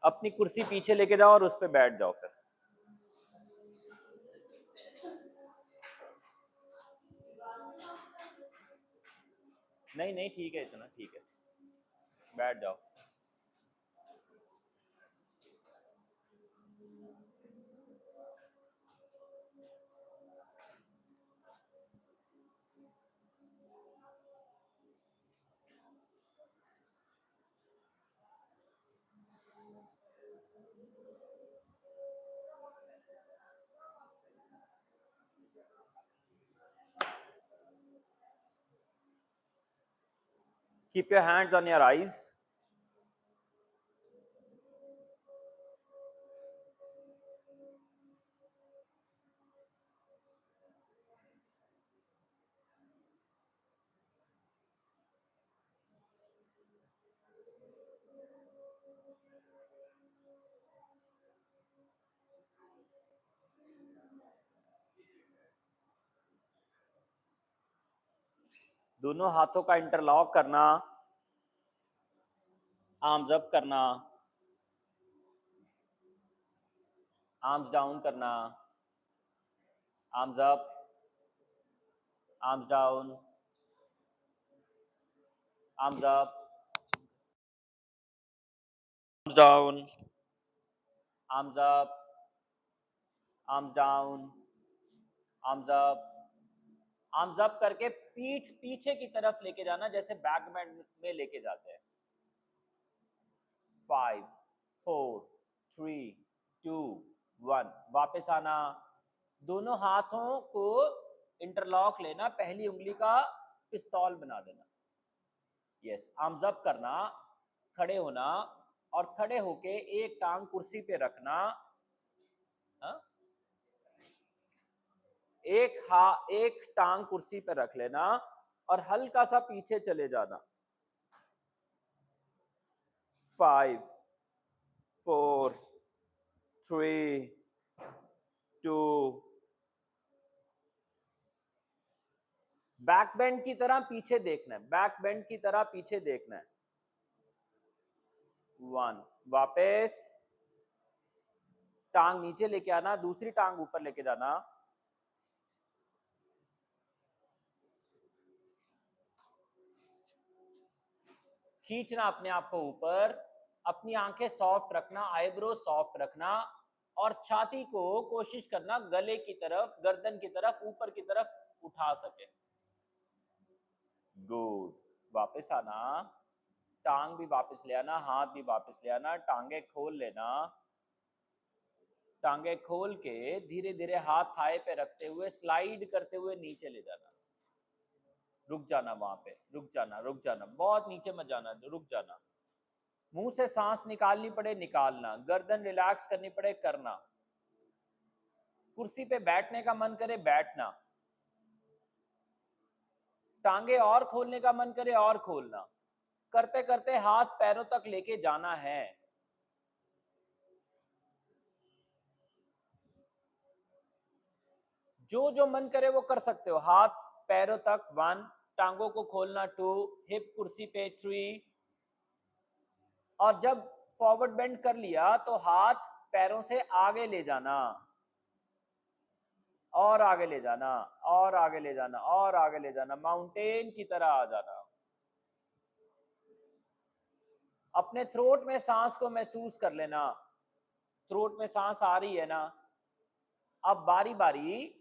अपनी कुर्सी पीछे लेके जाओ और उस पर बैठ जाओ फिर। नहीं नहीं ठीक है, इतना ठीक है, बैठ जाओ। Keep your hands on your eyes. दोनों हाथों का इंटरलॉक करना, आर्म्स अप करना, आर्म्स डाउन करना, arms up, arms down, arms up, arms down, arms up, arms down, arms up. Arms up करके पीठ पीछे की तरफ लेके जाना, जैसे बैक बैंड में लेके जाते हैं। 5 4 3 2 1। वापस आना। दोनों हाथों को इंटरलॉक लेना, पहली उंगली का पिस्तौल बना देना। यस, आर्म्स अप करना, खड़े होना, और खड़े होके एक टांग कुर्सी पे रखना। हा? एक टांग कुर्सी पे रख लेना और हल्का सा पीछे चले जाना। 5 4 3 2। बैक बेंड की तरह पीछे देखना है, बैक बेंड की तरह पीछे देखना है। 1। वापस टांग नीचे लेके आना, दूसरी टांग ऊपर लेके जाना। खींचना अपने आप को ऊपर, अपनी आंखें सॉफ्ट रखना, आईब्रो सॉफ्ट रखना, और छाती को कोशिश करना गले की तरफ, गर्दन की तरफ, ऊपर की तरफ उठा सके। गुड। वापस आना, टांग भी वापस ले आना, हाथ भी वापस ले आना, टांगे खोल लेना। टांगे खोल के धीरे धीरे हाथ थाई पे रखते हुए स्लाइड करते हुए नीचे ले जाना। रुक जाना वहां पे, रुक जाना, रुक जाना, बहुत नीचे मत जाना, रुक जाना। मुंह से सांस निकालनी पड़े निकालना, गर्दन रिलैक्स करनी पड़े करना। कुर्सी पे बैठने का मन करे बैठना, टांगे और खोलने का मन करे और खोलना। करते करते हाथ पैरों तक लेके जाना है। जो जो मन करे वो कर सकते हो। हाथ पैरों तक 1, टांगों को खोलना 2, हिप कुर्सी पे 3, और जब फॉरवर्ड बेंड कर लिया तो हाथ पैरों से आगे ले जाना, और आगे ले जाना, और आगे ले जाना, और आगे ले जाना, माउंटेन की तरह आ जाना। अपने थ्रोट में सांस को महसूस कर लेना। थ्रोट में सांस आ रही है ना। अब बारी बारी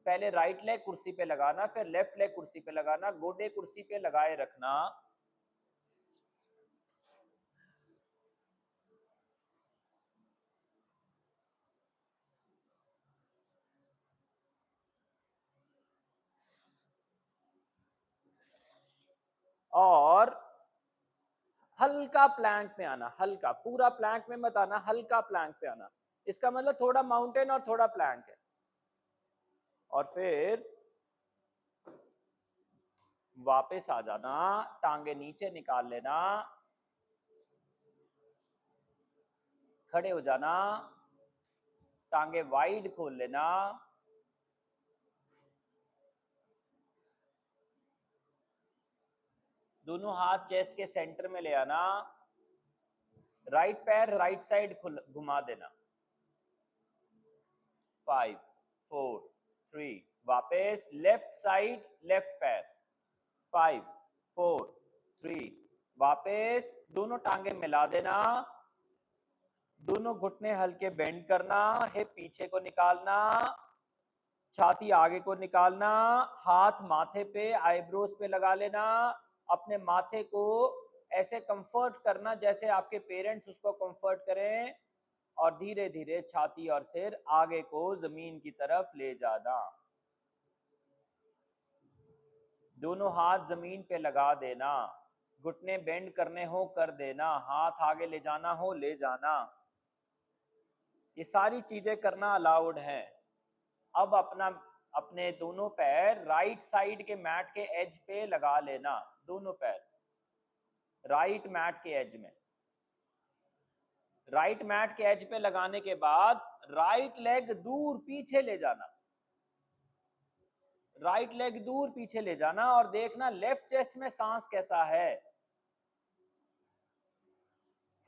पहले राइट लेग कुर्सी पे लगाना, फिर लेफ्ट लेग कुर्सी पे लगाना, गोडे कुर्सी पे लगाए रखना। और हल्का प्लैंक में आना, हल्का, पूरा प्लैंक में मत आना, हल्का प्लैंक पे आना। इसका मतलब थोड़ा माउंटेन और थोड़ा प्लैंक है। और फिर वापस आ जाना, टांगे नीचे निकाल लेना, खड़े हो जाना, टांगे वाइड खोल लेना, दोनों हाथ चेस्ट के सेंटर में ले आना, राइट पैर राइट साइड घुमा देना। 5 4 3 वापस लेफ्ट साइड लेफ्ट पैर। 5 4 3 वापस दोनों टांगे मिला देना, दोनों घुटने हल्के बेंड करना, हिप पीछे को निकालना, छाती आगे को निकालना, हाथ माथे पे आईब्रोज पे लगा लेना, अपने माथे को ऐसे कंफर्ट करना जैसे आपके पेरेंट्स उसको कंफर्ट करें, और धीरे धीरे छाती और सिर आगे को जमीन की तरफ ले जाना। दोनों हाथ जमीन पे लगा देना, घुटने बेंड करने हो कर देना, हाथ आगे ले जाना हो ले जाना। ये सारी चीजें करना अलाउड है। अब अपने दोनों पैर राइट साइड के मैट के एज पे लगा लेना, दोनों पैर राइट मैट के एज में। राइट मैट के एज पे लगाने के बाद राइट लेग दूर पीछे ले जाना, राइट लेग दूर पीछे ले जाना, और देखना लेफ्ट चेस्ट में सांस कैसा है।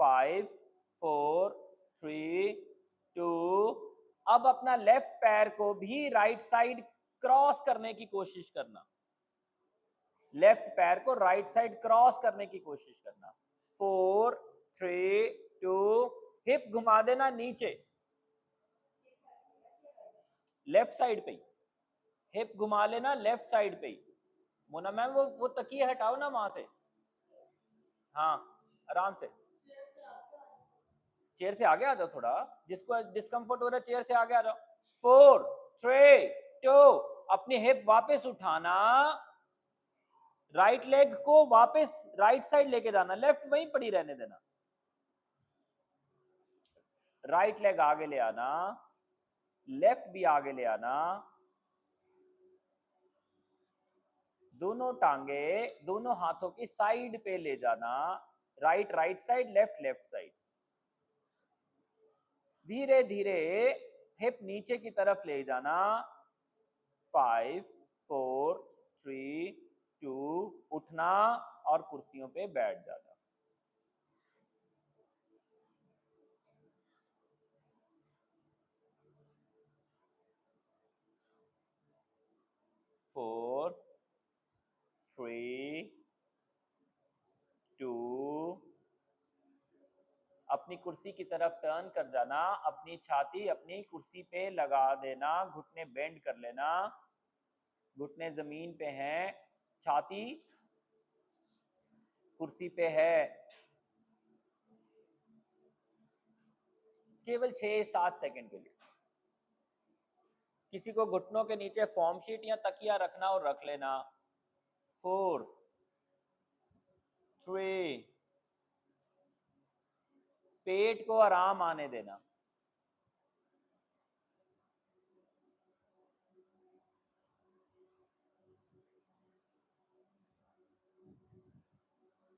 5 4 3 2 अब अपना लेफ्ट पैर को भी राइट साइड क्रॉस करने की कोशिश करना, लेफ्ट पैर को राइट साइड क्रॉस करने की कोशिश करना। 4 3 2 हिप घुमा देना नीचे, लेफ्ट साइड पे ही हिप घुमा लेना, लेफ्ट साइड पे ही। मोना मैम वो तकिए हटाओ ना वहां से, हाँ आराम से। चेयर से आगे आ जाओ, थोड़ा जिसको डिस्कंफर्ट हो रहा है चेयर से आगे आ जाओ। 4 3 2 अपनी हिप वापस उठाना, राइट लेग को वापस राइट साइड लेके जाना, लेफ्ट वहीं पड़ी रहने देना। राइट लेग आगे ले आना, लेफ्ट भी आगे ले आना, दोनों टांगे दोनों हाथों की साइड पे ले जाना, right right side left left side. धीरे धीरे हिप नीचे की तरफ ले जाना। 5 4 3 2 उठना और कुर्सियों पे बैठ जाना। 4 3 2 अपनी कुर्सी की तरफ टर्न कर जाना, अपनी छाती अपनी कुर्सी पे लगा देना, घुटने बेंड कर लेना, घुटने जमीन पे हैं, छाती कुर्सी पे है। केवल 6-7 सेकंड के लिए। किसी को घुटनों के नीचे फॉर्म शीट या तकिया रखना और रख लेना। 4 3 पेट को आराम आने देना।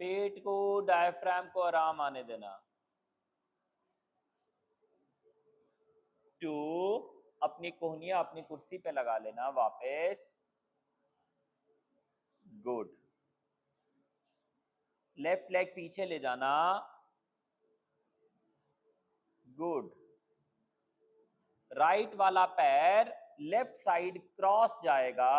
पेट को डायफ्राम को आराम आने देना। 2 अपनी कोहनियां अपनी कुर्सी पे लगा लेना वापस। गुड। लेफ्ट लेग पीछे ले जाना। गुड। राइट वाला पैर लेफ्ट साइड क्रॉस जाएगा,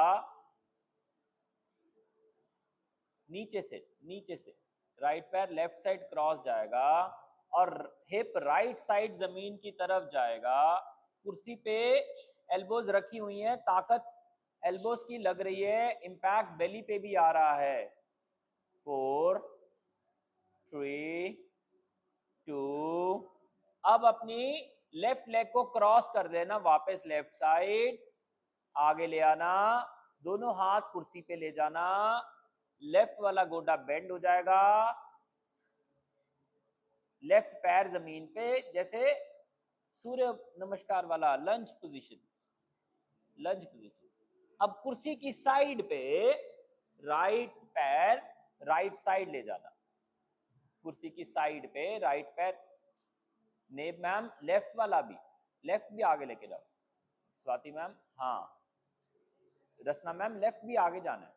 नीचे से राइट पैर लेफ्ट साइड क्रॉस जाएगा, और हिप राइट साइड जमीन की तरफ जाएगा। कुर्सी पे एल्बोज रखी हुई हैं, ताकत एल्बोज की लग रही है, इंपैक्ट बेली पे भी आ रहा है। 4 3 2 अब अपनी लेफ्ट लेग को क्रॉस कर देना वापस लेफ्ट साइड, आगे ले आना, दोनों हाथ कुर्सी पे ले जाना, लेफ्ट वाला गोडा बेंड हो जाएगा, लेफ्ट पैर जमीन पे जैसे सूर्य नमस्कार वाला लंज पोजीशन, लंज पोजीशन। अब कुर्सी की साइड पे राइट पैर राइट साइड ले जाना, कुर्सी की साइड पे राइट पैर। नेब मैम लेफ्ट वाला भी, लेफ्ट भी आगे लेके जाओ। स्वाति मैम, हाँ रसना मैम लेफ्ट भी आगे जाना है।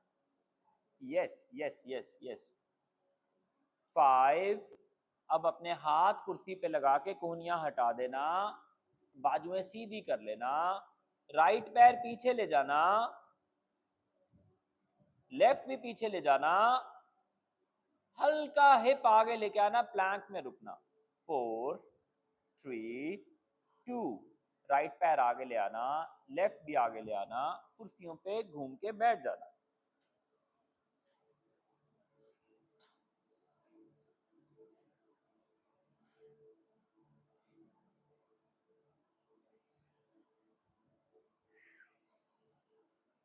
Yes yes yes yes. 5 अब अपने हाथ कुर्सी पे लगा के कोहनियां हटा देना, बाजुएं सीधी कर लेना, राइट पैर पीछे ले जाना, लेफ्ट भी पीछे ले जाना, हल्का हिप आगे लेके आना, प्लैंक में रुकना। 4 3 2, राइट पैर आगे ले आना, लेफ्ट भी आगे ले आना, कुर्सियों पे घूम के बैठ जाना।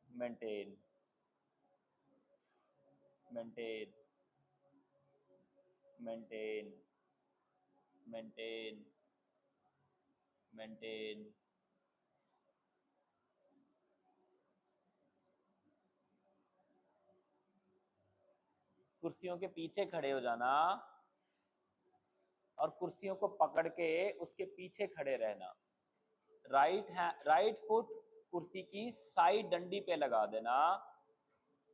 Maintain maintain maintain maintain maintain. कुर्सियों के पीछे खड़े हो जाना और कुर्सियों को पकड़ के उसके पीछे खड़े रहना। राइट फुट कुर्सी की साइड डंडी पे लगा देना,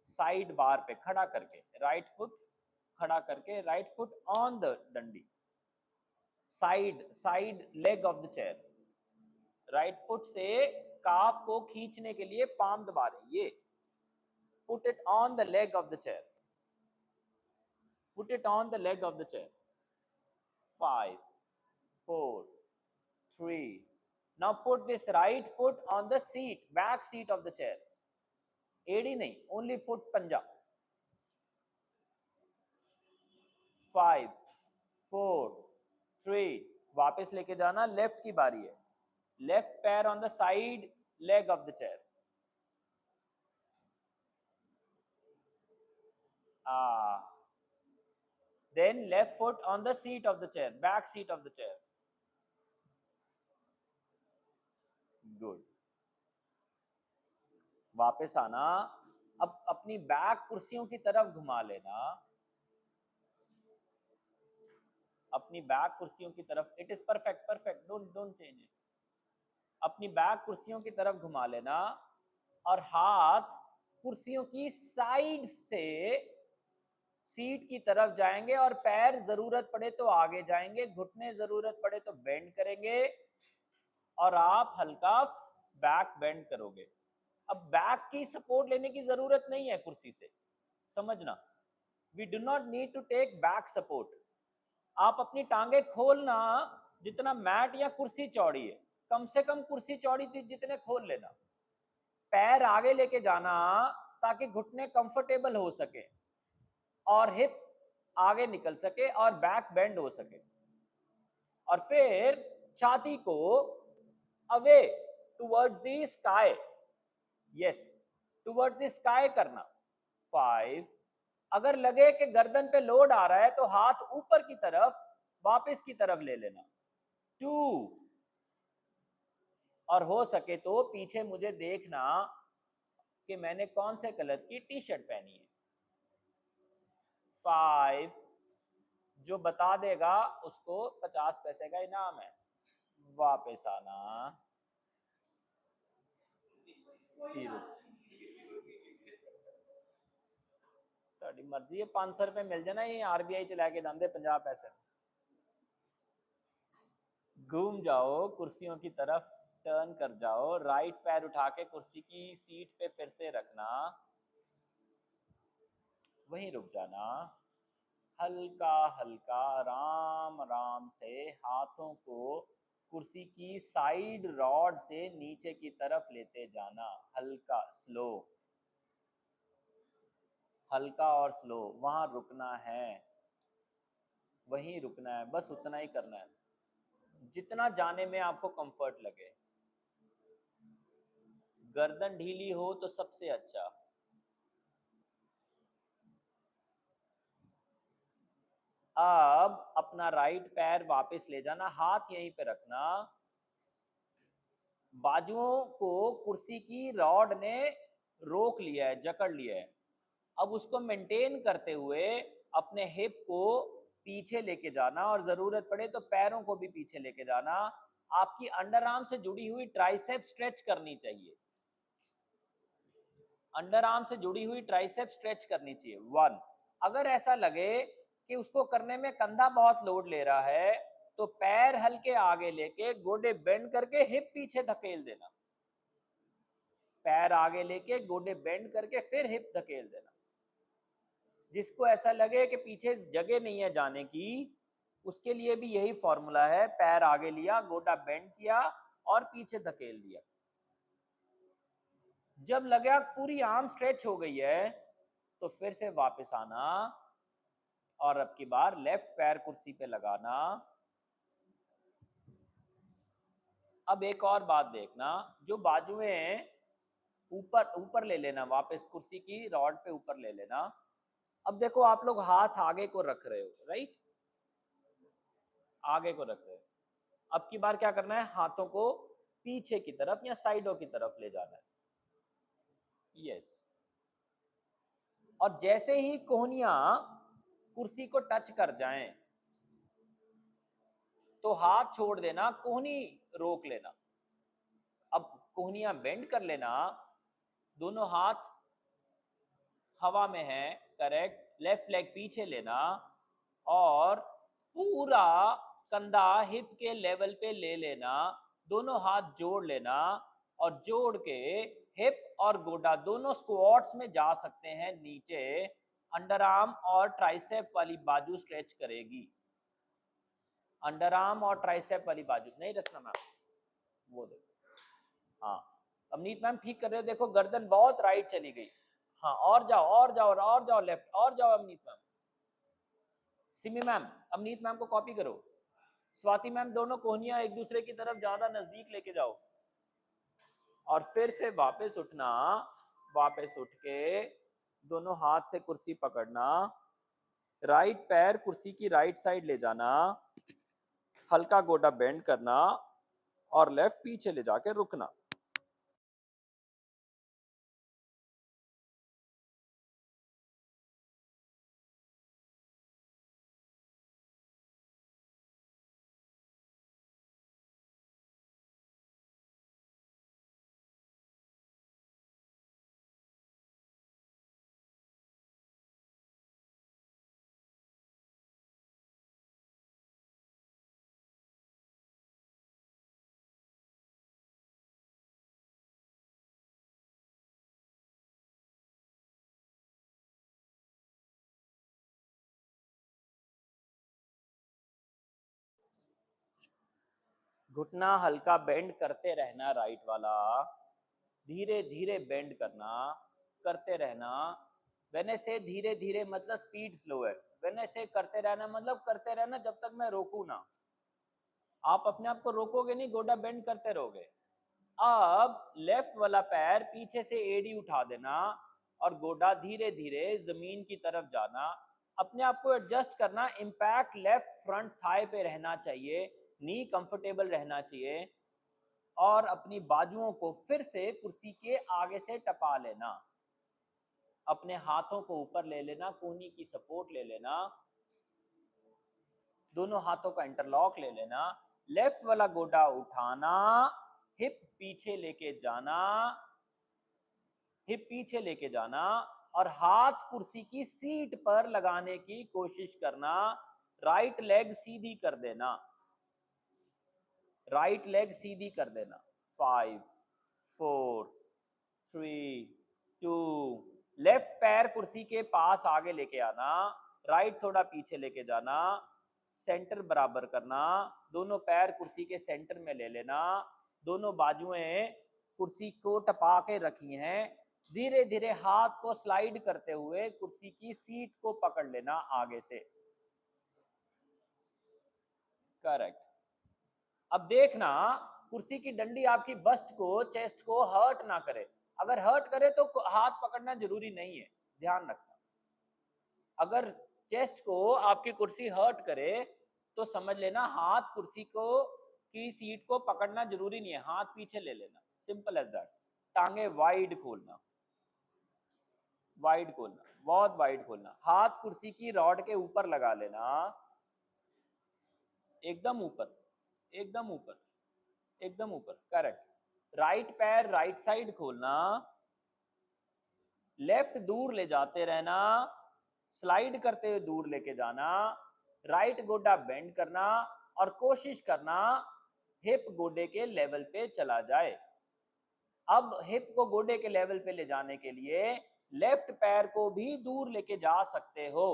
साइड बार पे खड़ा करके, राइट फुट खड़ा करके, राइट फुट ऑन द डंडी, side leg of the chair. Right foot से काफ को खींचने के लिए पाम दबा दें, ये put it on the leg of the chair, put it on the leg of the chair. 5 4 3, now put this right foot on the seat, back seat of the chair, एड़ी नहीं, only foot पंजा। 5 4 3, वापस लेके जाना, left की बारी है, left पैर on the side leg of the chair, then left foot on the seat of the chair, back seat of the chair, good। वापस आना, अब अपनी बैक कुर्सियों की तरफ घुमा लेना, अपनी बैक कुर्सियों की तरफ, it is perfect perfect, don't change it. अपनी बैक कुर्सियों की तरफ घुमा लेना और हाथ कुर्सियों की साइड से सीट की तरफ जाएंगे और पैर जरूरत पड़े तो आगे जाएंगे, घुटने जरूरत पड़े तो बेंड करेंगे और आप हल्का बैक बेंड करोगे। अब बैक की सपोर्ट लेने की जरूरत नहीं है कुर्सी से, समझना, we do not need to take back support. आप अपनी टांगे खोलना, जितना मैट या कुर्सी चौड़ी है, कम से कम कुर्सी चौड़ी थी जितने खोल लेना, पैर आगे लेके जाना ताकि घुटने कंफर्टेबल हो सके और हिप आगे निकल सके और बैक बेंड हो सके, और फिर छाती को away towards the sky, yes towards the sky करना। 5, अगर लगे कि गर्दन पे लोड आ रहा है तो हाथ ऊपर की तरफ वापस की तरफ ले लेना। 2, और हो सके तो पीछे मुझे देखना कि मैंने कौन से कलर की टी शर्ट पहनी है। 5, जो बता देगा उसको 50 पैसे का इनाम है। वापस आना, ਤੁਹਾਡੀ ਮਰਜ਼ੀ ਹੈ, 500 रुपए मिल जाना, ये आरबीआई चला के दांदे 50 पैसे। घूम जाओ कुर्सियों की तरफ, टर्न कर जाओ, राइट पैर उठा के कुर्सी की सीट पे फिर से रखना, वहीं रुक जाना, हल्का हल्का आराम आराम से हाथों को कुर्सी की साइड रॉड से नीचे की तरफ लेते जाना, हल्का स्लो, हल्का और स्लो, वहां रुकना है, वहीं रुकना है, बस उतना ही करना है जितना जाने में आपको कंफर्ट लगे। गर्दन ढीली हो तो सबसे अच्छा। अब अपना राइट पैर वापस ले जाना, हाथ यहीं पे रखना, बाजुओं को कुर्सी की रॉड ने रोक लिया है, जकड़ लिया है, अब उसको मेंटेन करते हुए अपने हिप को पीछे लेके जाना और जरूरत पड़े तो पैरों को भी पीछे लेके जाना। आपकी अंडर आर्म से जुड़ी हुई ट्राइसेप स्ट्रेच करनी चाहिए, अंडर आर्म से जुड़ी हुई ट्राइसेप स्ट्रेच करनी चाहिए। 1, अगर ऐसा लगे कि उसको करने में कंधा बहुत लोड ले रहा है, तो पैर हल्के आगे लेके गोडे बेंड करके हिप पीछे धकेल देना, पैर आगे लेके गोडे बेंड करके फिर हिप धकेल देना। जिसको ऐसा लगे कि पीछे जगह नहीं है जाने की, उसके लिए भी यही फॉर्मूला है, पैर आगे लिया, गोडा बेंड किया और पीछे धकेल दिया। जब लगा पूरी आर्म स्ट्रेच हो गई है तो फिर से वापस आना और अब की बार लेफ्ट पैर कुर्सी पे लगाना। अब एक और बात देखना, जो बाजुएं ऊपर ऊपर ले लेना, वापस कुर्सी की रॉड पे ऊपर ले लेना। अब देखो आप लोग हाथ आगे को रख रहे हो, राइट, आगे को रख रहे हो। अब की बार क्या करना है, हाथों को पीछे की तरफ या साइडों की तरफ ले जाना है, यस। और जैसे ही कोहनियां कुर्सी को टच कर जाएं तो हाथ छोड़ देना, कोहनी रोक लेना। अब कोहनियां बेंड कर लेना, दोनों हाथ हवा में है, करेक्ट, लेफ्ट लेग पीछे लेना और पूरा कंधा हिप के लेवल पे ले लेना, दोनों हाथ जोड़ लेना और जोड़ के हिप और गोडा दोनों स्क्वाट्स में जा सकते हैं नीचे। अंडर आर्म और ट्राइसेप वाली बाजू स्ट्रेच करेगी, अंडर आर्म और ट्राइसेप वाली बाजू। नहीं रचना मैम, वो देखो, हाँ अवनीत मैम ठीक कर रहे हो, देखो गर्दन बहुत राइट चली गई। हाँ और जाओ और जाओ और जाओ लेफ्ट, और जाओ Avneet ma'am. Simi ma'am Avneet ma'am को कॉपी करो। स्वाति मैम दोनों कोहनियां एक दूसरे की तरफ ज्यादा नजदीक लेके जाओ और फिर से वापस उठना, वापस उठ के दोनों हाथ से कुर्सी पकड़ना, राइट पैर कुर्सी की राइट साइड ले जाना, हल्का गोडा बेंड करना और लेफ्ट पीछे ले जाके रुकना। घुटना हल्का बेंड करते रहना, राइट वाला धीरे धीरे बेंड करना, करते रहना। वेने से धीरे धीरे मतलब स्पीड स्लो है, वेने से करते रहना मतलब करते रहना जब तक मैं रोकू ना। आप अपने आप को रोकोगे नहीं, गोडा बेंड करते रहोगे। अब लेफ्ट वाला पैर पीछे से एड़ी उठा देना और गोडा धीरे धीरे जमीन की तरफ जाना। अपने आप को एडजस्ट करना, इंपैक्ट लेफ्ट फ्रंट थाई पे रहना चाहिए, नी कंफर्टेबल रहना चाहिए और अपनी बाजुओं को फिर से कुर्सी के आगे से टपा लेना। अपने हाथों को ऊपर ले लेना, कोहनी की सपोर्ट ले लेना, दोनों हाथों का इंटरलॉक ले लेना, लेफ्ट वाला गोडा उठाना, हिप पीछे लेके जाना, हिप पीछे लेके जाना और हाथ कुर्सी की सीट पर लगाने की कोशिश करना। राइट लेग सीधी कर देना, राइट लेग सीधी कर देना। 5 4 3 2, लेफ्ट पैर कुर्सी के पास आगे लेके आना, राइट थोड़ा पीछे लेके जाना, सेंटर बराबर करना, दोनों पैर कुर्सी के सेंटर में ले लेना, दोनों बाजुएं कुर्सी को टपा के रखी हैं। धीरे धीरे हाथ को स्लाइड करते हुए कुर्सी की सीट को पकड़ लेना आगे से, करेक्ट। अब देखना कुर्सी की डंडी आपकी बस्ट को, चेस्ट को हर्ट ना करे। अगर हर्ट करे तो हाथ पकड़ना जरूरी नहीं है, ध्यान रखना। अगर चेस्ट को आपकी कुर्सी हर्ट करे तो समझ लेना हाथ कुर्सी को की सीट को पकड़ना जरूरी नहीं है, हाथ पीछे ले लेना, सिंपल एज दैट। टांगे वाइड खोलना, वाइड खोलना, बहुत वाइड खोलना। हाथ कुर्सी की रॉड के ऊपर लगा लेना, एकदम ऊपर, एकदम ऊपर, एकदम ऊपर, करेक्ट। राइट पैर राइट साइड खोलना, लेफ्ट दूर ले जाते रहना, स्लाइड करते हुए दूर लेके जाना, राइट गोडा बेंड करना और कोशिश करना हिप गोडे के लेवल पे चला जाए। अब हिप को गोडे के लेवल पे ले जाने के लिए लेफ्ट पैर को भी दूर लेके जा सकते हो।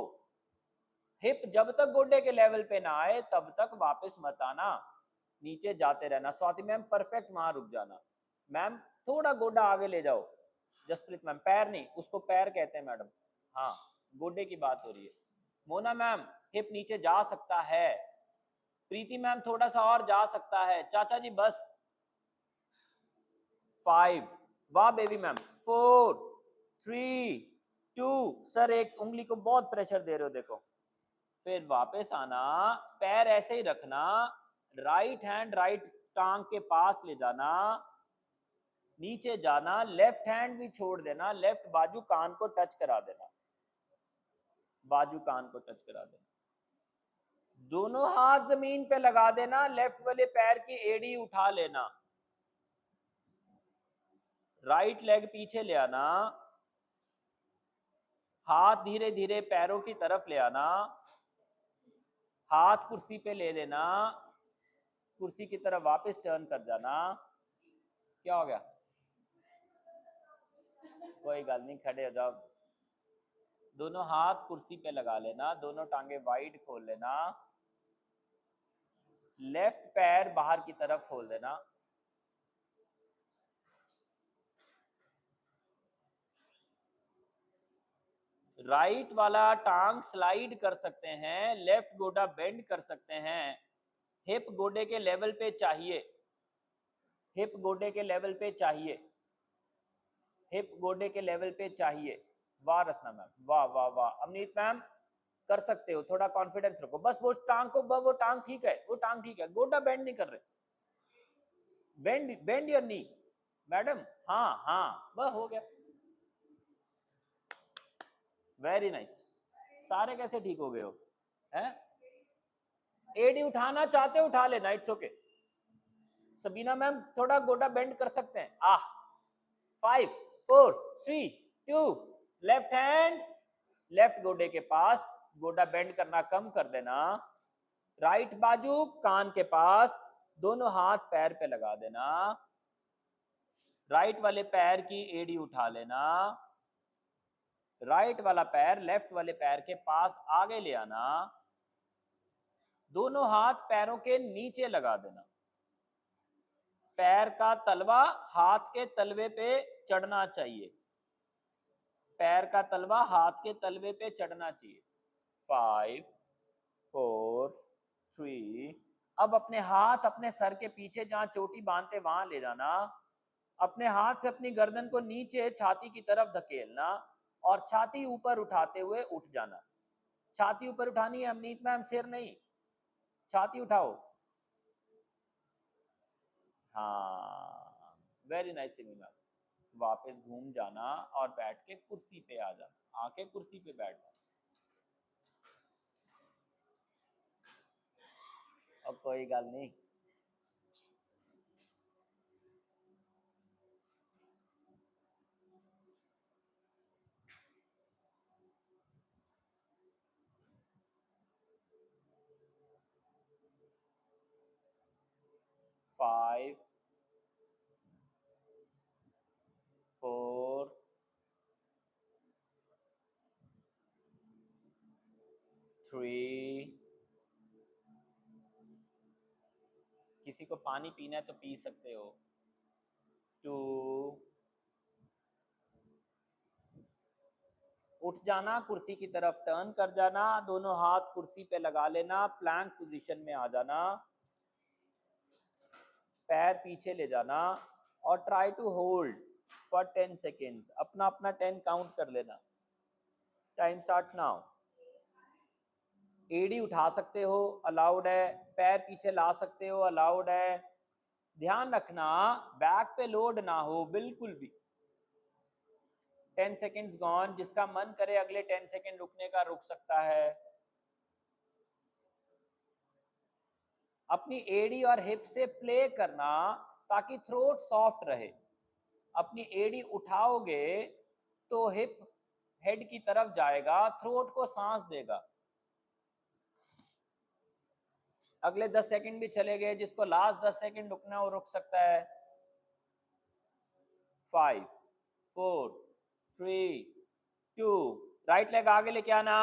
हिप जब तक गोडे के लेवल पे ना आए तब तक वापस मत आना, नीचे जाते रहना। स्वाति मैम परफेक्ट, वहां रुक जाना। मैम थोड़ा गोडा आगे ले जाओ। जसप्रीत मैम पैर नहीं, उसको पैर कहते हैं मैडम, हाँ गोडे की बात हो रही है। मोना मैम हिप नीचे जा सकता है। प्रीति मैम थोड़ा सा और जा सकता है। चाचा जी बस। 5, वाह बेबी मैम। 4, 3, 2, सर एक उंगली को बहुत प्रेशर दे रहे हो देखो। फिर वापस आना, पैर ऐसे ही रखना, राइट हैंड राइट टांग के पास ले जाना, नीचे जाना, लेफ्ट हैंड भी छोड़ देना, लेफ्ट बाजू कान को टच करा देना, बाजू कान को टच करा देना, दोनों हाथ जमीन पे लगा देना, लेफ्ट वाले पैर की एड़ी उठा लेना, राइट लेग पीछे ले आना, हाथ धीरे धीरे पैरों की तरफ ले आना, हाथ कुर्सी पे ले लेना, कुर्सी की तरफ वापस टर्न कर जाना। क्या हो गया? कोई गल नहीं, खड़े हो जाओ। दोनों हाथ कुर्सी पे लगा लेना, दोनों टांगे वाइड खोल लेना, लेफ्ट पैर बाहर की तरफ खोल देना, राइट वाला टांग स्लाइड कर सकते हैं, लेफ्ट गोडा बेंड कर सकते हैं, हिप गोडे के लेवल पे चाहिए, हिप गोडे के लेवल पे चाहिए, हिप गोडे के लेवल पे चाहिए। वाह रसना मैम, वाह वाह वाह। अमनीत मैम कर सकते हो, थोड़ा कॉन्फिडेंस रखो बस। वो टांग को, वो टांग ठीक है, वो टांग ठीक है, गोडा बेंड नहीं कर रहे। Bend bend your knee madam. हाँ हाँ वह हो गया, वेरी नाइस। सारे कैसे ठीक हो गए हो? हैं? एडी उठाना चाहते हो उठा लेना, इट्स ओके। सबीना मैम थोड़ा गोडा बेंड कर सकते हैं। 5, 4, 3, 2, लेफ्ट हैंड लेफ्ट गोडे के पास, गोडा बेंड करना कम कर देना, राइट बाजू कान के पास, दोनों हाथ पैर पे लगा देना, राइट वाले पैर की एड़ी उठा लेना, राइट वाला पैर लेफ्ट वाले पैर के पास आगे ले आना, दोनों हाथ पैरों के नीचे लगा देना, पैर का तलवा हाथ के तलवे पे चढ़ना चाहिए, पैर का तलवा हाथ के तलवे पे चढ़ना चाहिए। 5, 4, 3। अब अपने हाथ अपने सर के पीछे जहां चोटी बांधते वहां ले जाना, अपने हाथ से अपनी गर्दन को नीचे छाती की तरफ धकेलना और छाती ऊपर उठाते हुए उठ जाना। छाती ऊपर उठानी है अमनीत मैम, सिर नहीं, छाती उठाओ। हाँ वेरी नाइस मैम। वापस घूम जाना और बैठ के कुर्सी पे आ जाना, आके कुर्सी पे बैठ जाना। और कोई गल नहीं, फाइव, 4, 3। किसी को पानी पीना है तो पी सकते हो। 2। उठ जाना, कुर्सी की तरफ टर्न कर जाना, दोनों हाथ कुर्सी पे लगा लेना, प्लैंक पोजीशन में आ जाना, पैर पीछे ले जाना और try to hold for 10 seconds. अपना अपना 10 काउंट कर लेना। Time start now. एडी उठा सकते हो, अलाउड है, पैर पीछे ला सकते हो, अलाउड है। ध्यान रखना बैक पे लोड ना हो बिल्कुल भी। 10 सेकेंड्स गॉन। जिसका मन करे अगले 10 सेकेंड रुकने का रुक सकता है। अपनी एडी और हिप से प्ले करना ताकि थ्रोट सॉफ्ट रहे। अपनी एडी उठाओगे तो हिप हेड की तरफ जाएगा, थ्रोट को सांस देगा। अगले 10 सेकंड भी चले गए, जिसको लास्ट 10 सेकंड रुकना वो रुक सकता है। 5 4 3 2, राइट लेग आगे लेके आना,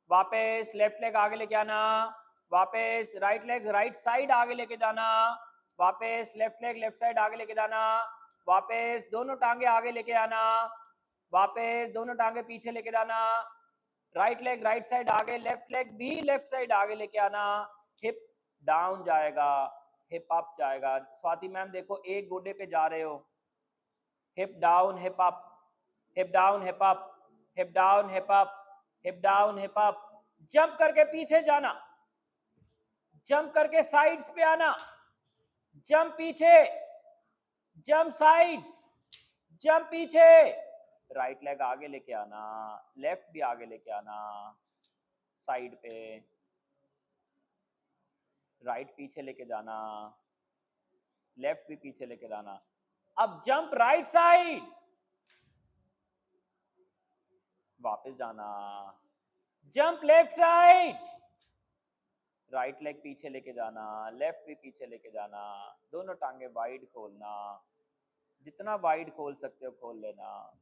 वापस लेफ्ट लेग आगे लेके आना, वापस राइट लेग राइट साइड आगे लेके जाना, वापस लेफ्ट लेग लेफ्ट साइड आगे लेके जाना, वापस दोनों टांगे आगे लेके आना, वापस दोनों टांगे पीछे लेके जाना, राइट लेग राइट साइड आगे, लेफ्ट लेग भी लेफ्ट साइड आगे लेके आना, हिप डाउन जाएगा, हिप अप जाएगा। स्वाति मैम देखो एक गोडे पे जा रहे हो, hip down hip up, hip down hip up, hip down hip up, hip down hip up, jump करके पीछे जाना, जंप करके साइड्स पे आना, जंप पीछे, जंप साइड्स, जंप पीछे, राइट लेग आगे लेके आना, लेफ्ट भी आगे लेके आना, साइड पे, राइट पीछे लेके जाना, लेफ्ट भी पीछे लेके जाना। अब जंप राइट साइड, वापस जाना, jump left side, right leg पीछे लेके जाना, लेफ्ट भी पीछे लेके जाना, दोनों टांगे वाइड खोलना, जितना वाइड खोल सकते हो खोल लेना।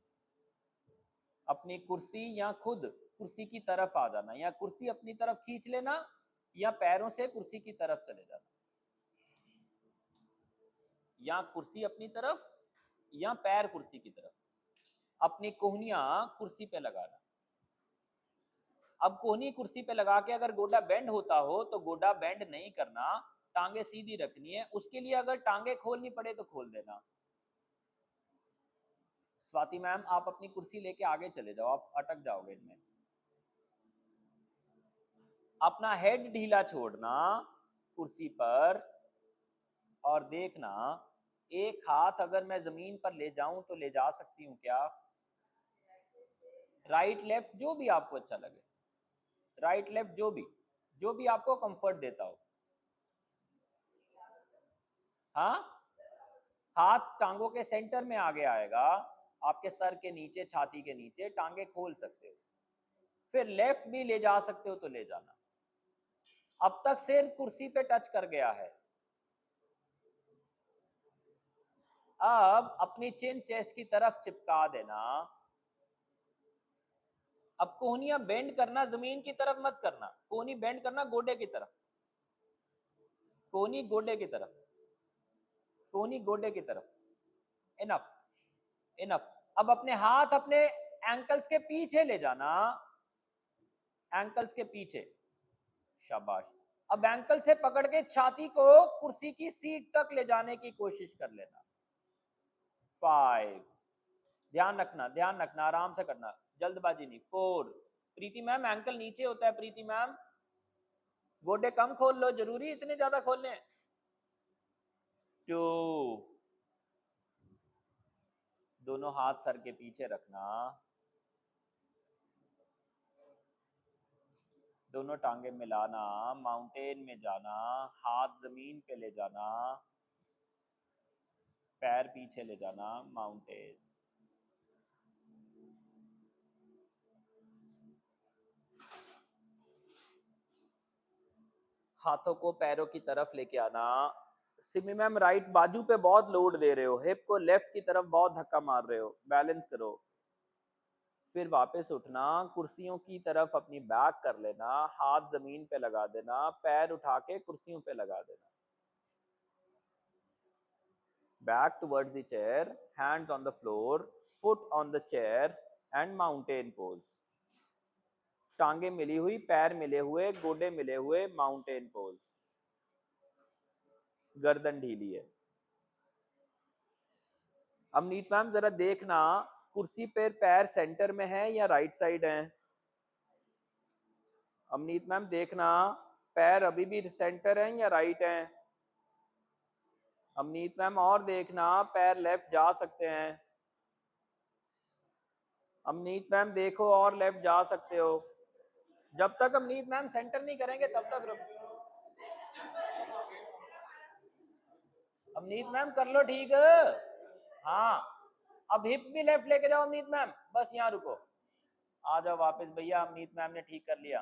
अपनी कुर्सी या खुद कुर्सी की तरफ आ जाना, या कुर्सी अपनी तरफ खींच लेना, या पैरों से कुर्सी की तरफ चले जाना, या कुर्सी अपनी तरफ या पैर कुर्सी की तरफ। अपनी कोहनियां कुर्सी पे लगाना। अब कोहनी कुर्सी पे लगा के अगर गोडा बेंड होता हो तो गोडा बेंड नहीं करना, टांगे सीधी रखनी है। उसके लिए अगर टांगे खोलनी पड़े तो खोल देना। स्वाति मैम आप अपनी कुर्सी लेके आगे चले जाओ, आप अटक जाओगे इनमें। अपना हेड ढीला छोड़ना कुर्सी पर, और देखना एक हाथ अगर मैं जमीन पर ले जाऊं तो ले जा सकती हूं क्या? राइट लेफ्ट जो भी आपको अच्छा लगे, राइट लेफ्ट जो भी आपको कंफर्ट देता हो। हाँ, हाथ टांगों के सेंटर में आगे आएगा, आपके सर के नीचे, छाती के नीचे, टांगे खोल सकते हो। फिर लेफ्ट भी ले जा सकते हो तो ले जाना। अब तक सिर कुर्सी पे टच कर गया है। अब अपनी चिन चेस्ट की तरफ चिपका देना। अब कोहनियां बेंड करना, जमीन की तरफ मत करना, कोहनी बेंड करना गोडे की तरफ, कोहनी गोडे की तरफ, कोहनी गोडे की तरफ। Enough, enough. अब अपने हाथ अपने एंकल्स के पीछे ले जाना, एंकल्स के पीछे, शाबाश। अब एंकल से पकड़ के छाती को कुर्सी की सीट तक ले जाने की कोशिश कर लेना। 5, ध्यान रखना, आराम से करना, जल्दबाजी नहीं। 4, प्रीति मैम एंकल नीचे होता है, प्रीति मैम गोडे कम खोल लो, जरूरी इतने ज्यादा खोलने। 2, दोनों हाथ सर के पीछे रखना, दोनों टांगे मिलाना, माउंटेन में जाना, हाथ जमीन पे ले जाना, पैर पीछे ले जाना, माउंटेन। हाथों को पैरों की तरफ लेके आना। सिमी मैम राइट बाजू पे बहुत लोड दे रहे हो, हिप को लेफ्ट की तरफ बहुत धक्का मार रहे हो, बैलेंस करो। फिर वापस उठना, कुर्सियों की तरफ अपनी बैक कर लेना, हाथ जमीन पे लगा देना, पैर उठा के कुर्सियों पे लगा देना। Back towards the chair, hands on the floor, foot on the chair and mountain pose. टांगे मिली हुई, पैर मिले हुए, गोडे मिले हुए, माउंटेन पोज। गर्दन ढीली है। अमनीत मैम जरा देखना कुर्सी पर पैर सेंटर में है या राइट साइड है। अमनीत मैम देखना पैर अभी भी सेंटर है या राइट है। अमनीत मैम और देखना पैर लेफ्ट जा सकते हैं। अमनीत मैम देखो और लेफ्ट जा सकते हो। जब तक अमनीत मैम सेंटर नहीं करेंगे तब तक रुको। अमनीत मैम कर लो ठीक है। हाँ, अब हिप भी लेफ्ट लेके जाओ अमनीत मैम, बस यहाँ रुको। आ जाओ वापस भैया, अमनीत मैम ने ठीक कर लिया।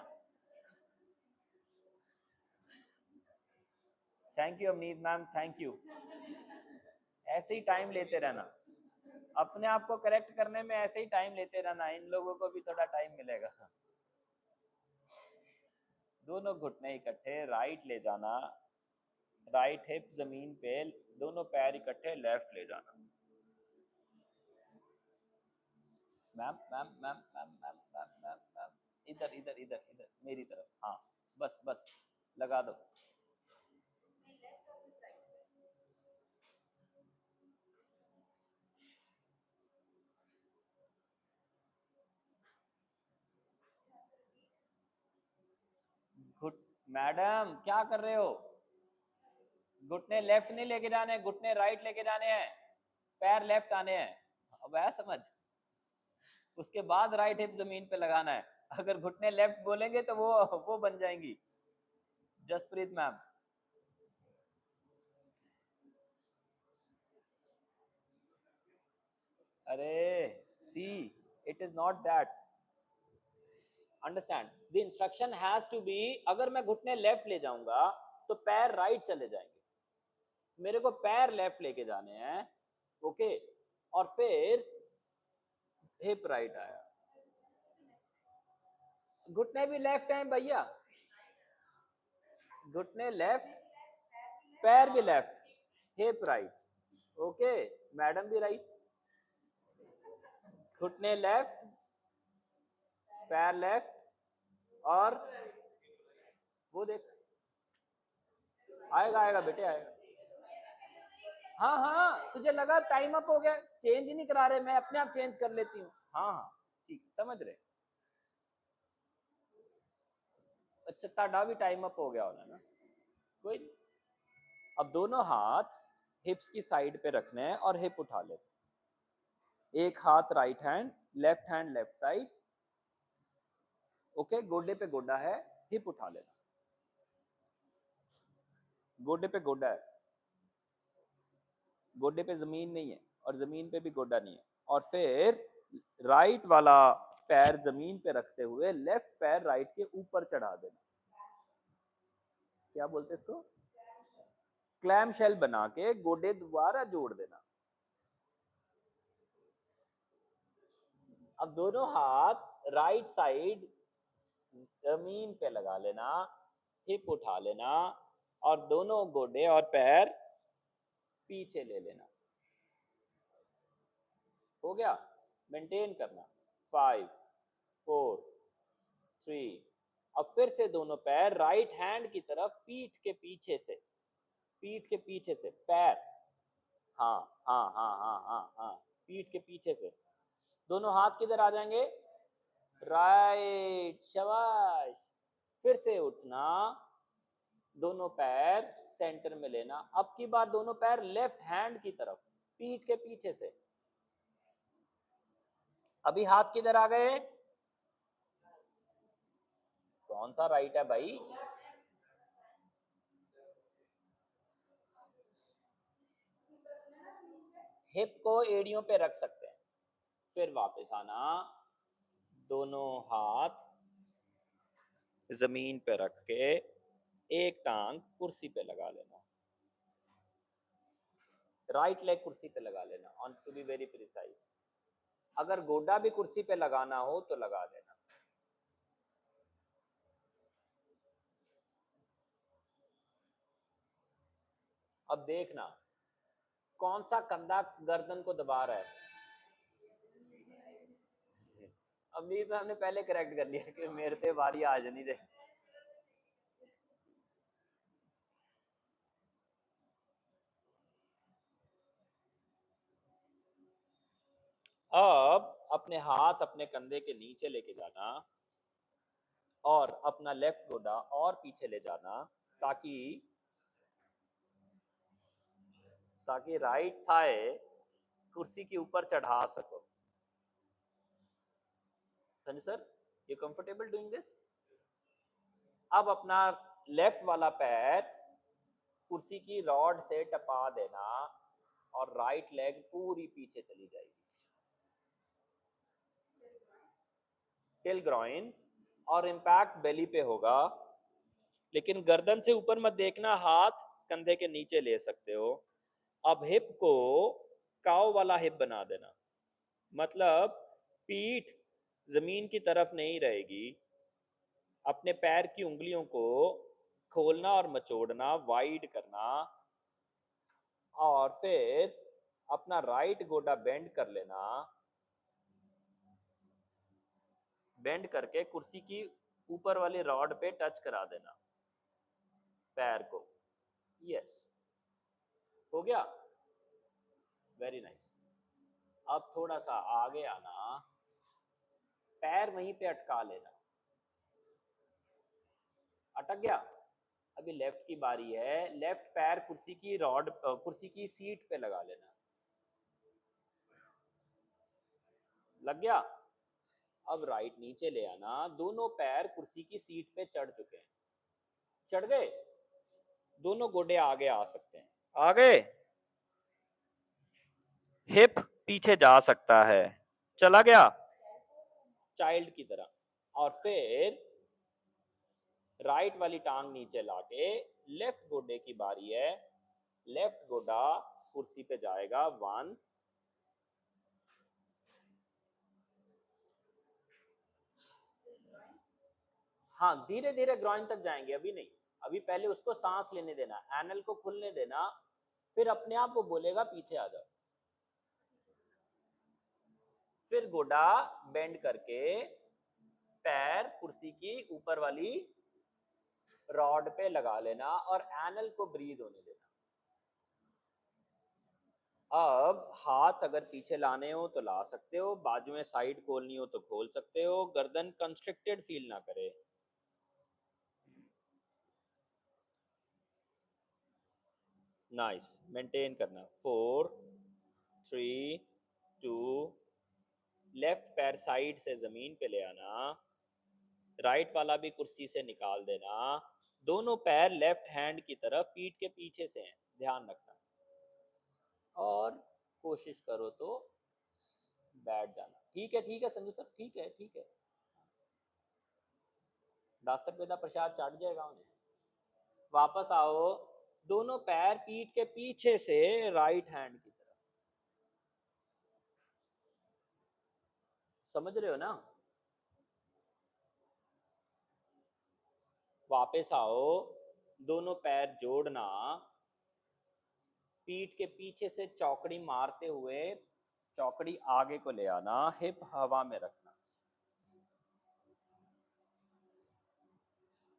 Thank you Amneet ma'am, thank you. ऐसे ही टाइम लेते रहना, अपने आप को करेक्ट करने में ऐसे ही टाइम लेते रहना, इन लोगों को भी थोड़ा टाइम मिलेगा। दोनों घुटने इकट्ठे, राइट ले जाना, राइट हिप जमीन पे, दोनों पैर इकट्ठे, लेफ्ट ले जाना। Ma'am ma'am ma'am ma'am ma'am ma'am ma'am ma'am, इधर इधर इधर इधर मेरी तरफ, हाँ बस बस लगा दो। घुट मैडम क्या कर रहे हो? घुटने लेफ्ट नहीं लेके जाने, घुटने राइट लेके जाने हैं, पैर लेफ्ट आने हैं। अब है समझ? उसके बाद राइट हिप जमीन पे लगाना है। अगर घुटने लेफ्ट बोलेंगे तो वो बन जाएंगी। जसप्रीत मैम, अरे see, it is not that, understand the instruction has to be, अगर मैं घुटने लेफ्ट ले जाऊंगा तो पैर राइट चले जाएंगे, मेरे को पैर लेफ्ट लेके जाने हैं, ओके, और फिर हिप राइट आया, घुटने भी लेफ्ट हैं भैया, घुटने लेफ्ट, पैर भी left, hip right, okay, madam भी राइट, घुटने लेफ्ट, पैर लेफ्ट, और वो देख, आएगा आएगा बेटे आएगा। हाँ हाँ, तुझे लगा टाइम अप हो गया, चेंज ही नहीं करा रहे, मैं अपने आप चेंज कर लेती हूँ। हाँ हाँ ठीक, समझ रहे। अच्छा, ताड़ा भी टाइम अप हो गया होना ना, कोई नहीं। अब दोनों हाथ हिप्स की साइड पे रखने हैं और हिप उठा ले, एक हाथ right hand left side, okay, गोडे पे गोडा है, हिप उठा लेना, गोडे पे गोडा है, गोडे पे जमीन नहीं है और जमीन पे भी गोडा नहीं है, और फिर राइट वाला पैर जमीन पे रखते हुए लेफ्ट पैर राइट के ऊपर चढ़ा देना, क्या बोलते हैं इसको, क्लैम शेल बना के गोडे दोबारा जोड़ देना। अब दोनों हाथ राइट साइड जमीन पे लगा लेना, हिप उठा लेना, और दोनों गोडे और पैर पीछे ले लेना, हो गया, मेंटेन करना, 5 4 3। अब फिर से दोनों पैर राइट हैंड की तरफ, पीठ के पीछे से, पीठ के पीछे से पैर, हाँ हाँ हाँ हाँ हाँ हाँ, पीठ के पीछे से दोनों हाथ किधर आ जाएंगे, राइट, शाबाश। फिर से उठना, दोनों पैर सेंटर में लेना, अब की बार दोनों पैर लेफ्ट हैंड की तरफ, पीठ के पीछे से, अभी हाथ किधर आ गए, कौन सा राइट है भाई, हिप को एड़ियों पे रख सकते हैं, फिर वापस आना, दोनों हाथ जमीन पे रख के एक टांग कुर्सी पे लगा लेना, राइट लेग कुर्सी पे लगा लेना, on to be very precise, अगर गोडा भी कुर्सी पे लगाना हो तो लगा देना। अब देखना कौन सा कंधा गर्दन को दबा रहा है, अमीर हमने पहले करेक्ट कर लिया कि मेरे ते बारी आज नहीं दे। अब अपने हाथ अपने कंधे के नीचे लेके जाना और अपना लेफ्ट गोडा और पीछे ले जाना, ताकि ताकि राइट थाई कुर्सी के ऊपर चढ़ा सको। Sunny sir, you comfortable doing this? अब अपना लेफ्ट वाला पैर कुर्सी की रॉड से टपा देना और राइट लेग पूरी पीछे चली जाएगी। टिल ग्रॉइन, और इम्पैक्ट बेली पे होगा। लेकिन गर्दन से ऊपर मत देखना, हाथ कंधे के नीचे ले सकते हो। अब हिप को काव वाला हिप बना देना, मतलब पीठ जमीन की तरफ नहीं रहेगी। अपने पैर की उंगलियों को खोलना और मचोड़ना, वाइड करना, और फिर अपना राइट गोडा बेंड कर लेना। बेंड करके कुर्सी की ऊपर वाली रॉड पे टच करा देना पैर को। यस, हो गया, वेरी नाइस। अब थोड़ा सा आगे आना, पैर वहीं पे अटका लेना। अटक गया? अभी लेफ्ट की बारी है। लेफ्ट पैर कुर्सी की रॉड, कुर्सी की सीट पे लगा लेना। लग गया? अब राइट नीचे ले आना, दोनों पैर कुर्सी की सीट पे चढ़ चुके हैं। चढ़ गए? दोनों गोडे आगे आ सकते हैं। आ गए? हिप पीछे जा सकता है। चला गया? चाइल्ड की तरह। और फिर राइट वाली टांग नीचे लाके लेफ्ट गोडे की बारी है। लेफ्ट गोडा कुर्सी पे जाएगा, 1। हाँ, धीरे धीरे ग्रॉइन तक जाएंगे, अभी नहीं। अभी पहले उसको सांस लेने देना, एनल को खुलने देना, फिर अपने आप वो बोलेगा पीछे आ जाओ। फिर गोडा बेंड करके पैर कुर्सी की ऊपर वाली रॉड पे लगा लेना और एनल को ब्रीद होने देना। अब हाथ अगर पीछे लाने हो तो ला सकते हो, बाजू में साइड खोलनी हो तो खोल सकते हो, गर्दन कंस्ट्रिक्टेड फील ना करे। नाइस, मेंटेन करना। 4 3 2, लेफ्ट पैर साइड से जमीन पे ले आना, राइट वाला भी कुर्सी से निकाल देना। दोनों पैर लेफ्ट हैंड की तरफ पीठ के पीछे से हैं, ध्यान रखना। और कोशिश करो तो बैठ जाना। ठीक है संजू सर, ठीक है, ठीक है। 10 रुपए का प्रसाद चढ़ जाएगा उन्हें। वापस आओ, दोनों पैर पीठ के पीछे से राइट हैंड की तरफ। समझ रहे हो ना? वापस आओ, दोनों पैर जोड़ना, पीठ के पीछे से चौकड़ी मारते हुए चौकड़ी आगे को ले आना, हिप हवा में रखना।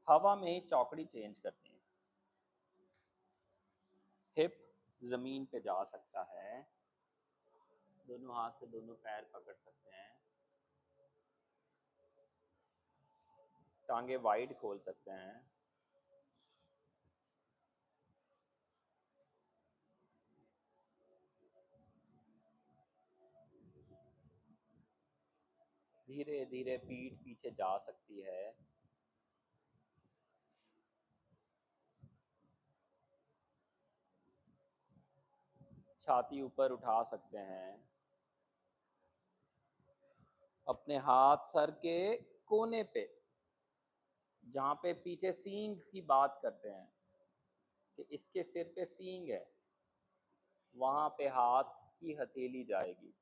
हवा में ही चौकड़ी चेंज करनी है। हिप जमीन पे जा सकता है, दोनों हाथ से दोनों पैर पकड़ सकते हैं, टांगे वाइड खोल सकते हैं। धीरे धीरे पीठ पीछे जा सकती है। छाती ऊपर उठा सकते हैं। अपने हाथ सर के कोने पे, जहां पे पीछे सींग की बात करते हैं कि इसके सिर पे सींग है, वहां पे हाथ की हथेली जाएगी।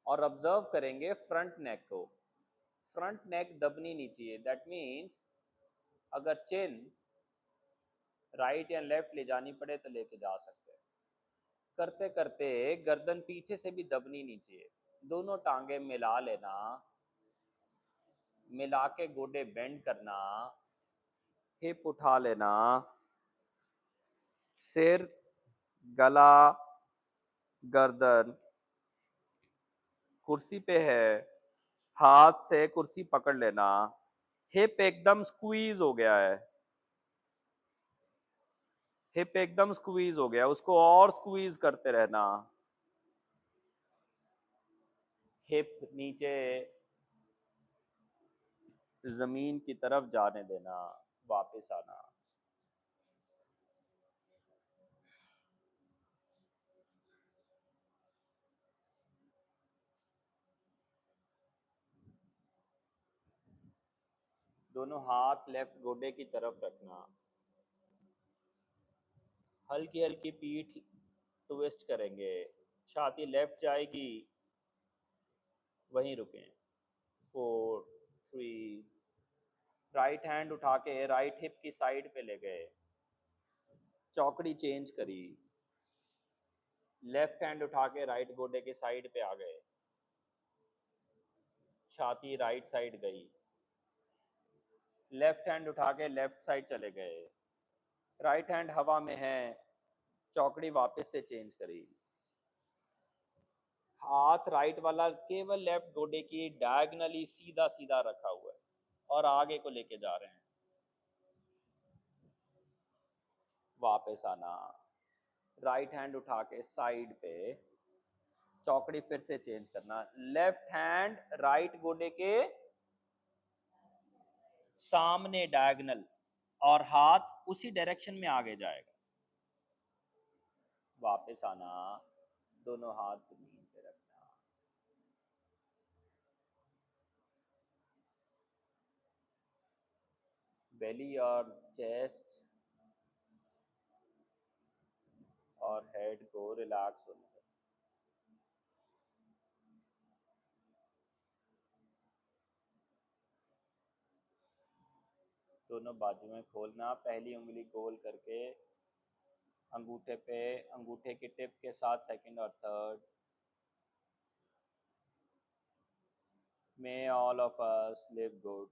और ऑब्जर्व करेंगे फ्रंट नेक को। फ्रंट नेक दबनी नहीं चाहिए। दैट मीन्स अगर चिन राइट या लेफ्ट ले जानी पड़े तो लेके जा सकते हैं। करते करते गर्दन पीछे से भी दबनी नहीं चाहिए। दोनों टांगे मिला लेना, मिला के गोडे बेंड करना, हिप उठा लेना, सिर, गला, गर्दन कुर्सी पे है, हाथ से कुर्सी पकड़ लेना। हिप एकदम स्क्वीज हो गया है, हिप एकदम स्क्वीज हो गया, उसको और स्क्वीज करते रहना। हिप नीचे जमीन की तरफ जाने देना, वापस आना। दोनों हाथ लेफ्ट गोडे की तरफ रखना, हल्की हल्की पीठ ट्विस्ट करेंगे, छाती लेफ्ट जाएगी, वहीं रुकें। 4 3, राइट हैंड उठा के राइट हिप की साइड पे ले गए, चौकड़ी चेंज करी, लेफ्ट हैंड उठा के राइट गोडे के साइड पे आ गए, छाती राइट साइड गई, लेफ्ट हैंड उठा के लेफ्ट साइड चले गए, राइट हैंड हवा में है, चौकड़ी वापस से चेंज करी, हाथ राइट वाला केवल लेफ्ट गोडे की डायगनली सीधा सीधा रखा हुआ है और आगे को लेके जा रहे हैं। वापस आना, राइट हैंड उठा के साइड पे, चौकड़ी फिर से चेंज करना, लेफ्ट हैंड राइट गोडे के सामने डायगनल और हाथ उसी डायरेक्शन में आगे जाएगा। वापस आना, दोनों हाथ जमीन पे रखना, बेली और चेस्ट और हेड को रिलैक्स होने दो। दोनों बाजुएं खोलना, पहली उंगली गोल करके अंगूठे पे, अंगूठे की टिप के साथ सेकंड और third. May all of us live good.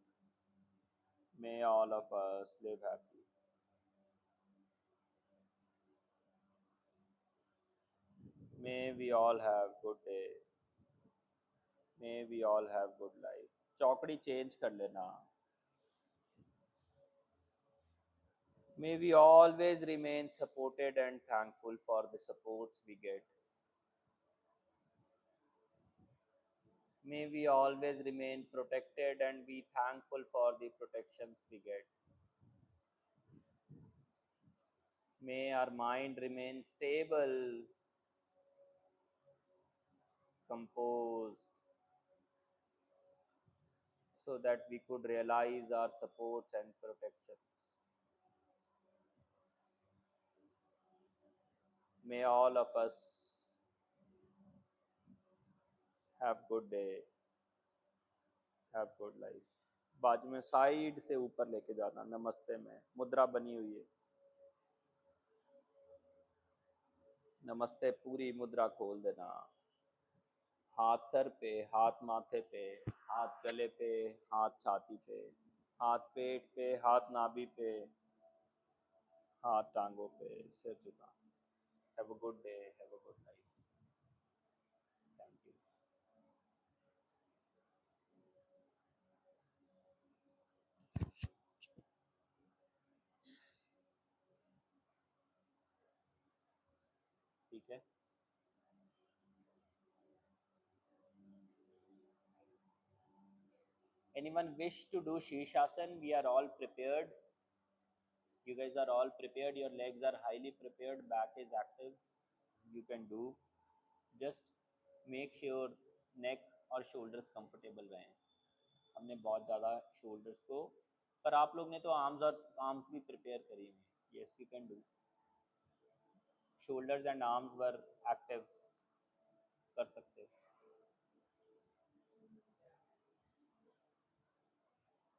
May all of us live happy. May we all have good day. May we all have good life. चौकड़ी चेंज कर लेना. May we always remain supported and thankful for the supports we get. May we always remain protected and be thankful for the protections we get. May our mind remain stable, composed, so that we could realize our supports and protections. May all of us have good day, have good life. बाजू में side से ऊपर लेके जाना, नमस्ते में मुद्रा बनी हुई है। नमस्ते पूरी मुद्रा खोल देना, हाथ सर पे, हाथ माथे पे, हाथ गले पे, हाथ छाती पे, हाथ पेट पे, हाथ नाभि पे, हाथ टांगों पे, सिर झुका। Have a good day, have a good life. Thank you. ठीक है, anyone wish to do Shirshasana? We are all prepared. You guys are all prepared. Your legs are highly prepared. Back is active. You can do. Just make sure neck और shoulders comfortable रहें. हमने बहुत ज़्यादा shoulders को, पर आप लोग ने तो arms भी prepare करी हैं. Yes, you can do. Shoulders and arms were active. कर सकते हो.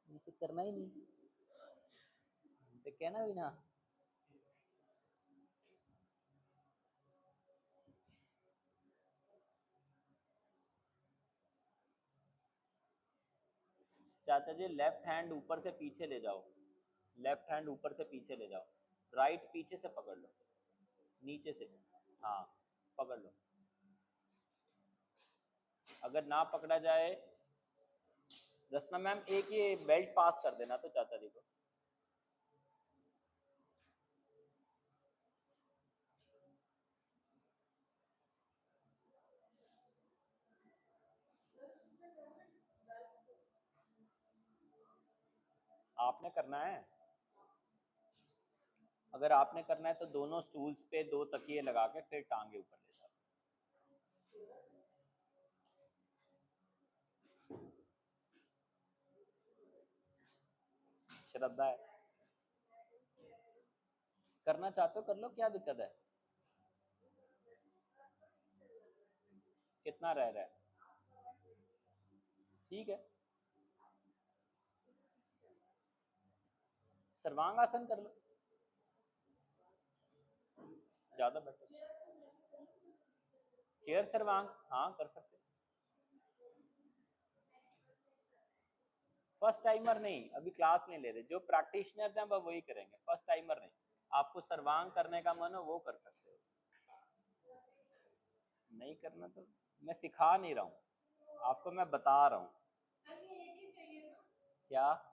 ये तो करना ही नहीं, तो कहना भी ना. चाचा जी लेफ्ट हैंड ऊपर से पीछे ले जाओ, लेफ्ट हैंड ऊपर से पीछे ले जाओ, राइट पीछे से पकड़ लो, नीचे से. हाँ, पकड़ लो. अगर ना पकड़ा जाए, रसना मैम एक ये बेल्ट पास कर देना तो चाचा जी को. आपने करना है, अगर आपने करना है तो दोनों स्टूल्स पे 2 तकिए लगा के फिर टांगे ऊपर ले जाओ. श्रद्धा है। करना चाहते हो कर लो, क्या दिक्कत है? कितना रह रहा है? ठीक है, सर्वांग आसन कर लो, ज्यादा बेटर। चेयर सर्वांग, हाँ कर सकते। फर्स्ट टाइमर नहीं, अभी क्लास नहीं ले रहे, जो प्रैक्टिशनर्स हैं वह वही करेंगे, फर्स्ट टाइमर नहीं। आपको सर्वांग करने का मन हो वो कर सकते हो, नहीं करना तो मैं सिखा नहीं रहा हूँ आपको, मैं बता रहा हूँ। क्या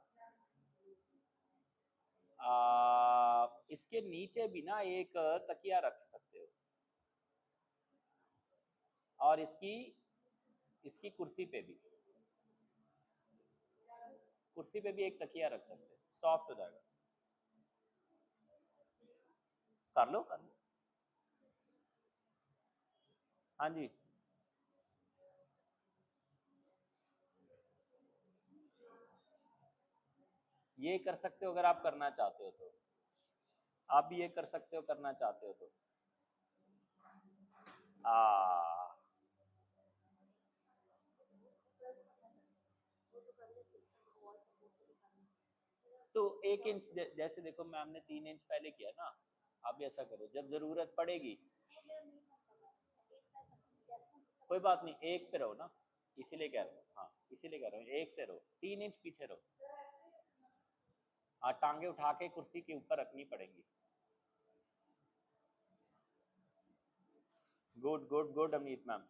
इसके नीचे भी ना एक तकिया रख सकते हो, और इसकी इसकी कुर्सी पे भी, कुर्सी पे भी एक तकिया रख सकते हो, सॉफ्ट हो जाएगा। कर लो कर लो, हाँ जी। ये कर सकते हो अगर आप करना चाहते हो तो, आप भी ये कर सकते हो करना चाहते हो तो। आ तो 1 इंच जैसे देखो मैम ने 3 इंच पहले किया ना, आप भी ऐसा करो जब जरूरत पड़ेगी। कोई बात नहीं, एक पे रहो ना, इसीलिए कह रहा हूँ, हाँ इसीलिए कह रहा हूँ एक से रहो, 3 इंच पीछे रहो। हाँ, टांगे उठा के कुर्सी के ऊपर रखनी पड़ेंगी। Good good good Amit ma'am.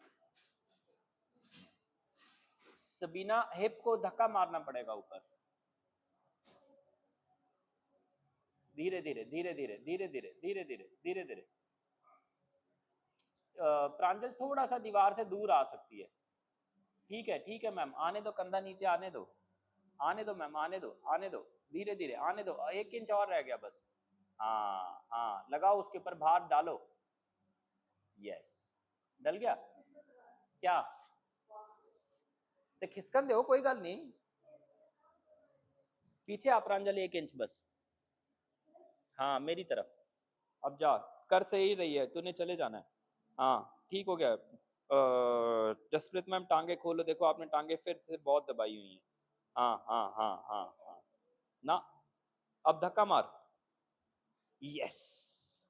Sabina, hip को धक्का मारना पड़ेगा ऊपर, धीरे धीरे धीरे धीरे धीरे धीरे धीरे धीरे धीरे धीरे। प्रांजल थोड़ा सा दीवार से दूर आ सकती है। ठीक है मैम, आने दो, कंधा नीचे आने दो, आने दो मैम, आने दो आने दो, धीरे धीरे आने दो, 1 इंच और रह गया बस। हाँ हाँ, लगाओ उसके ऊपर भार डालो, यस डल गया। क्या तो खिसकन दो, कोई गल नहीं, पीछे आप प्रांजल 1 इंच बस, हाँ मेरी तरफ। अब जा, कर से ही रही है तूने, चले जाना है। हाँ ठीक हो गया। जसप्रीत मैम टांगे खोलो, देखो आपने टांगे फिर से बहुत दबाई हुई हैं। हाँ हाँ हाँ हाँ हाँ, ना अब धक्का मार, यस।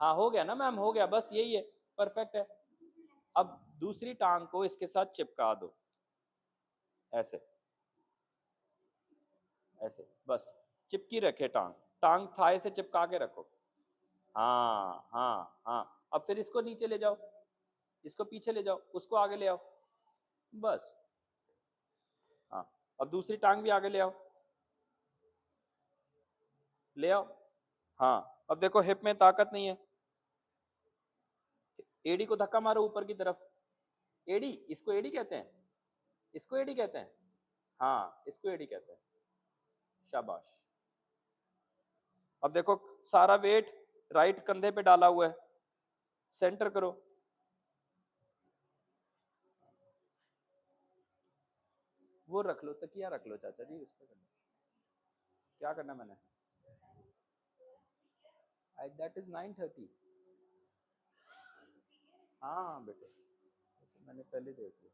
हाँ हो गया ना मैम, हो गया, बस यही है, परफेक्ट है। अब दूसरी टांग को इसके साथ चिपका दो, ऐसे ऐसे, बस चिपकी रखे टांग, टांग थाई से चिपका के रखो। हाँ हाँ हाँ, अब फिर इसको नीचे ले जाओ, इसको पीछे ले जाओ, उसको आगे ले आओ, बस। हाँ, अब दूसरी टांग भी आगे ले आओ, ले आओ। हाँ, अब देखो हिप में ताकत नहीं है, एडी को धक्का मारो ऊपर की तरफ, एडी, इसको एडी कहते हैं, इसको एडी कहते हैं, हाँ इसको एडी कहते हैं, शाबाश। अब देखो सारा वेट राइट कंधे पे डाला हुआ है, सेंटर करो, वो रख लो, तकिया रख लो चाचा जी, उस पर करना, क्या करना मैंने, दैट इज 9:30। हाँ हाँ बेटे, तो मैंने पहले देख लिया।